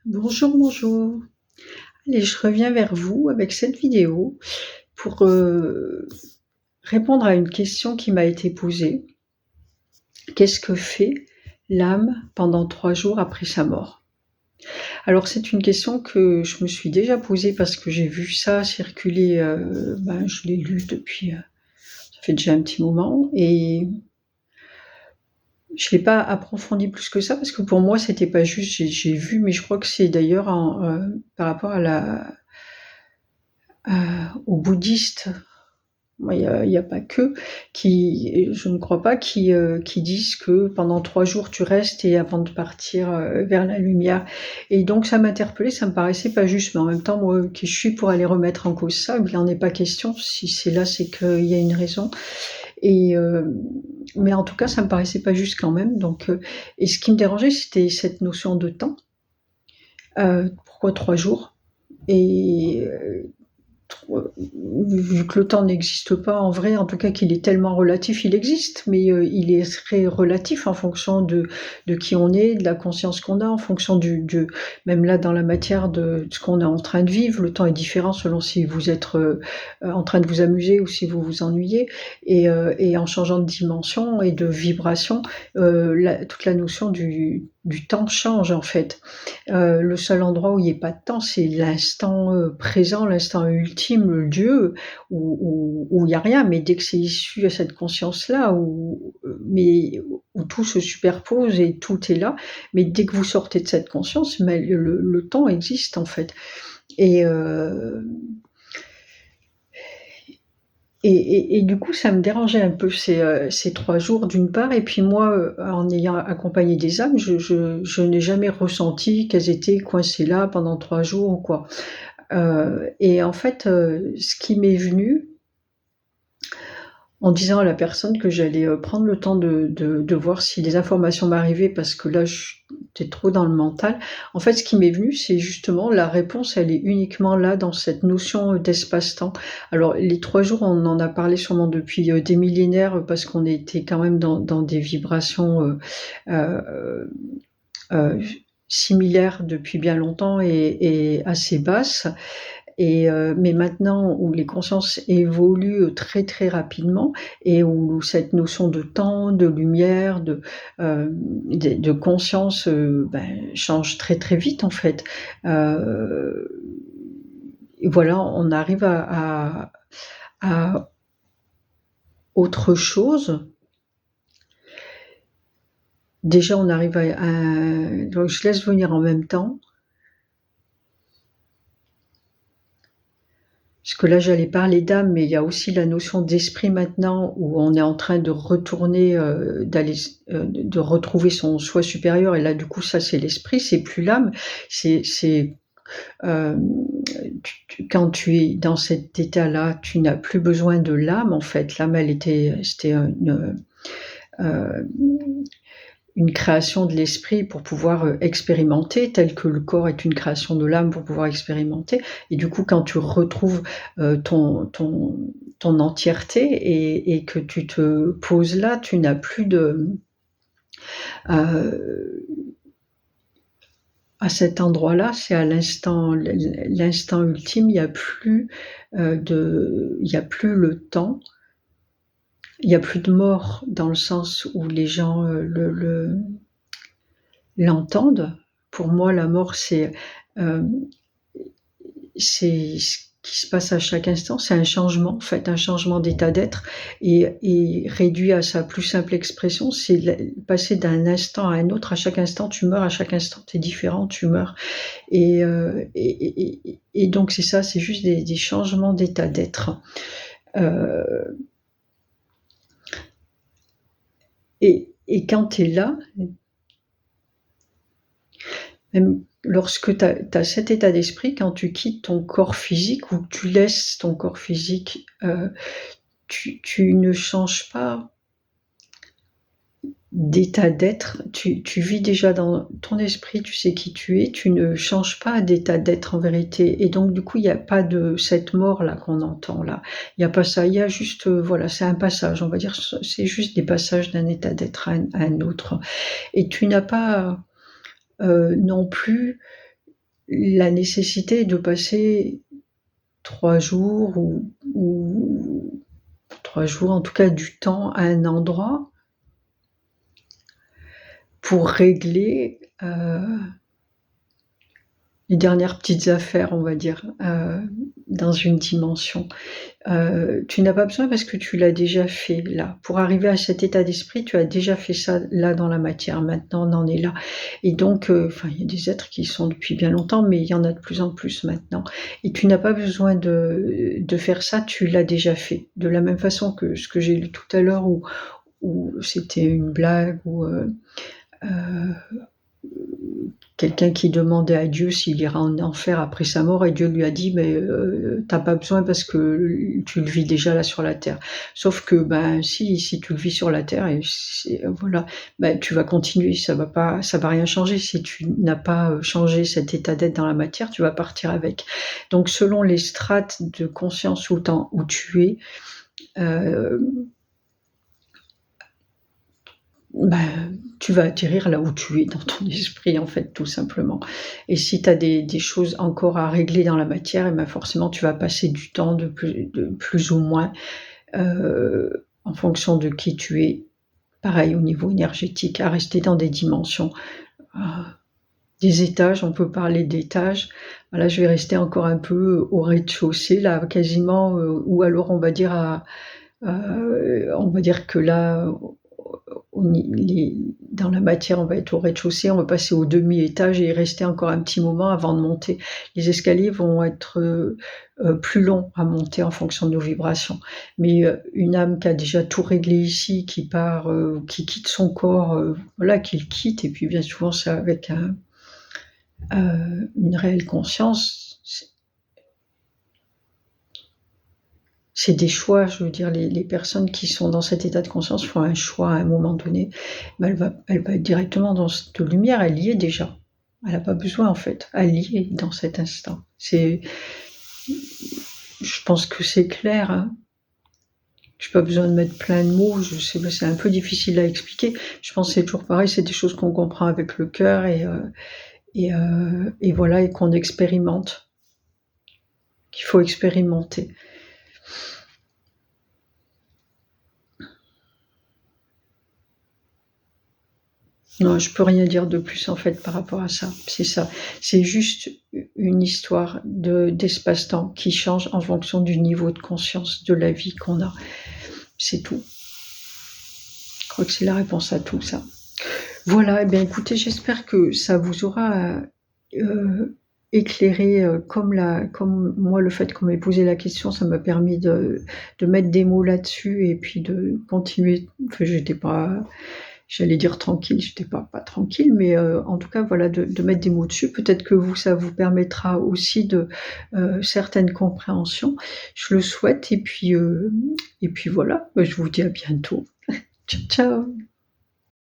Bonjour, bonjour. Allez, je reviens vers vous avec cette vidéo pour répondre à une question qui m'a été posée. Qu'est-ce que fait l'âme pendant 3 jours après sa mort? Alors c'est une question que je me suis déjà posée parce que j'ai vu ça circuler, je l'ai lu depuis, ça fait déjà un petit moment et je l'ai pas approfondi plus que ça parce que pour moi c'était pas juste, j'ai vu, mais je crois que c'est d'ailleurs par rapport aux bouddhistes. Moi, il y a pas que je ne crois pas, qui disent que pendant 3 jours tu restes et avant de partir vers la lumière. Et donc ça m'interpellait, ça me paraissait pas juste, mais en même temps, moi qui je suis pour aller remettre en cause ça, il en est pas question. Si c'est là, c'est qu'il y a une raison. Et mais en tout cas, ça me paraissait pas juste quand même. Donc, et ce qui me dérangeait, c'était cette notion de temps. Pourquoi 3 jours? Et vu que le temps n'existe pas en vrai, en tout cas qu'il est tellement relatif, il existe, mais il est très relatif en fonction de qui on est, de la conscience qu'on a, en fonction même là dans la matière de ce qu'on est en train de vivre. Le temps est différent selon si vous êtes en train de vous amuser ou si vous vous ennuyez. Et en changeant de dimension et de vibration, toute la notion du temps change en fait. Le seul endroit où il n'y a pas de temps, c'est l'instant présent, l'instant ultime, le Dieu, où il n'y a rien. Mais dès que c'est issu à cette conscience-là, où tout se superpose et tout est là, mais dès que vous sortez de cette conscience, mais le temps existe en fait. Et, et du coup, ça me dérangeait un peu ces 3 jours d'une part, et puis moi, en ayant accompagné des âmes, je n'ai jamais ressenti qu'elles étaient coincées là pendant 3 jours ou quoi. Et en fait, ce qui m'est venu en disant à la personne que j'allais prendre le temps de voir si les informations m'arrivaient, parce que là j'étais trop dans le mental. En fait, ce qui m'est venu, c'est justement la réponse, elle est uniquement là dans cette notion d'espace-temps. Alors les 3 jours, on en a parlé sûrement depuis des millénaires, parce qu'on était quand même dans des vibrations euh, euh, similaires depuis bien longtemps et assez basses. Mais maintenant où les consciences évoluent très très rapidement et où cette notion de temps, de lumière, de conscience change très très vite en fait. Et voilà, on arrive à autre chose. Déjà, on arrive donc je laisse venir en même temps. Parce que là, j'allais parler d'âme, mais il y a aussi la notion d'esprit maintenant, où on est en train de retourner, de retrouver son soi supérieur. Et là, du coup, ça, c'est l'esprit, c'est plus l'âme. C'est quand tu es dans cet état-là, tu n'as plus besoin de l'âme. En fait, l'âme, c'était une création de l'esprit pour pouvoir expérimenter, tel que le corps est une création de l'âme pour pouvoir expérimenter. Et du coup, quand tu retrouves ton entièreté et que tu te poses là, tu n'as plus à cet endroit-là, c'est à l'instant ultime, il n'y a plus il y a plus le temps, il n'y a plus de mort dans le sens où les gens l'entendent. Pour moi, la mort, euh, c'est ce qui se passe à chaque instant, c'est un changement, en fait, un changement d'état d'être, et réduit à sa plus simple expression, c'est passer d'un instant à un autre. À chaque instant, tu meurs, à chaque instant, tu es différent, tu meurs. Et donc, c'est ça, c'est juste des changements d'état d'être. Euh, et quand tu es là, même lorsque tu as cet état d'esprit, quand tu quittes ton corps physique ou que tu laisses ton corps physique, tu ne changes pas d'état d'être. Tu vis déjà dans ton esprit, tu sais qui tu es, tu ne changes pas d'état d'être en vérité. Et donc, du coup, il n'y a pas de cette mort-là qu'on entend là. Il n'y a pas ça. Il y a juste, voilà, c'est un passage. On va dire, c'est juste des passages d'un état d'être à un autre. Et tu n'as pas non plus la nécessité de passer 3 jours ou 3 jours, en tout cas du temps à un endroit pour régler, les dernières petites affaires, on va dire, dans une dimension. Tu n'as pas besoin parce que tu l'as déjà fait là. Pour arriver à cet état d'esprit, tu as déjà fait ça là dans la matière. Maintenant, on en est là. Et donc, enfin, il y a des êtres qui y sont depuis bien longtemps, mais il y en a de plus en plus maintenant. Et tu n'as pas besoin de faire ça, tu l'as déjà fait. De la même façon que ce que j'ai lu tout à l'heure où c'était une blague, ou quelqu'un qui demandait à Dieu s'il ira en enfer après sa mort, et Dieu lui a dit: «Mais tu pas besoin parce que tu le vis déjà là sur la terre». Sauf que, ben, si tu le vis sur la terre, et voilà, ben, tu vas continuer, ça va rien changer. Si tu n'as pas, changé cet état d'être dans la matière, tu vas partir avec. Donc selon les strates de conscience où tu es, heu tu vas atterrir là où tu es dans ton esprit, en fait, tout simplement. Et si tu as des choses encore à régler dans la matière, et ben, forcément, tu vas passer du temps de plus ou moins, en fonction de qui tu es. Pareil au niveau énergétique, à rester dans des dimensions, heu, des étages, on peut parler d'étages. Voilà, je vais rester encore un peu au rez-de-chaussée là, quasiment, ou alors on va dire que là, dans la matière, on va être au rez-de-chaussée, on va passer au demi-étage et y rester encore un petit moment avant de monter. Les escaliers vont être, plus longs à monter en fonction de nos vibrations. Mais, une âme qui a déjà tout réglé ici, qui part, qui quitte son corps, voilà, qui le quitte, et puis bien souvent c'est avec une réelle conscience. C'est des choix, je veux dire, les personnes qui sont dans cet état de conscience font un choix à un moment donné, mais elle va être directement dans cette lumière, elle y est déjà. Elle a pas besoin, en fait, elle y est dans cet instant. Je pense que c'est clair, hein. J'ai pas besoin de mettre plein de mots, je sais, c'est un peu difficile à expliquer. Je pense que c'est toujours pareil, c'est des choses qu'on comprend avec le cœur, et voilà, et qu'on expérimente, qu'il faut expérimenter. Non, je peux rien dire de plus, en fait, par rapport à ça. C'est ça. C'est juste une histoire d'espace-temps qui change en fonction du niveau de conscience de la vie qu'on a. C'est tout. Je crois que c'est la réponse à tout ça. Voilà, eh bien écoutez, j'espère que ça vous aura, éclairé, comme moi, le fait qu'on m'ait posé la question, ça m'a permis de mettre des mots là-dessus, et puis de continuer. Enfin, j'étais pas, j'allais dire tranquille, j'étais pas tranquille, mais en tout cas, voilà, de mettre des mots dessus. Peut-être que vous, ça vous permettra aussi de certaines compréhensions. Je le souhaite, et puis voilà, je vous dis à bientôt. Ciao, ciao.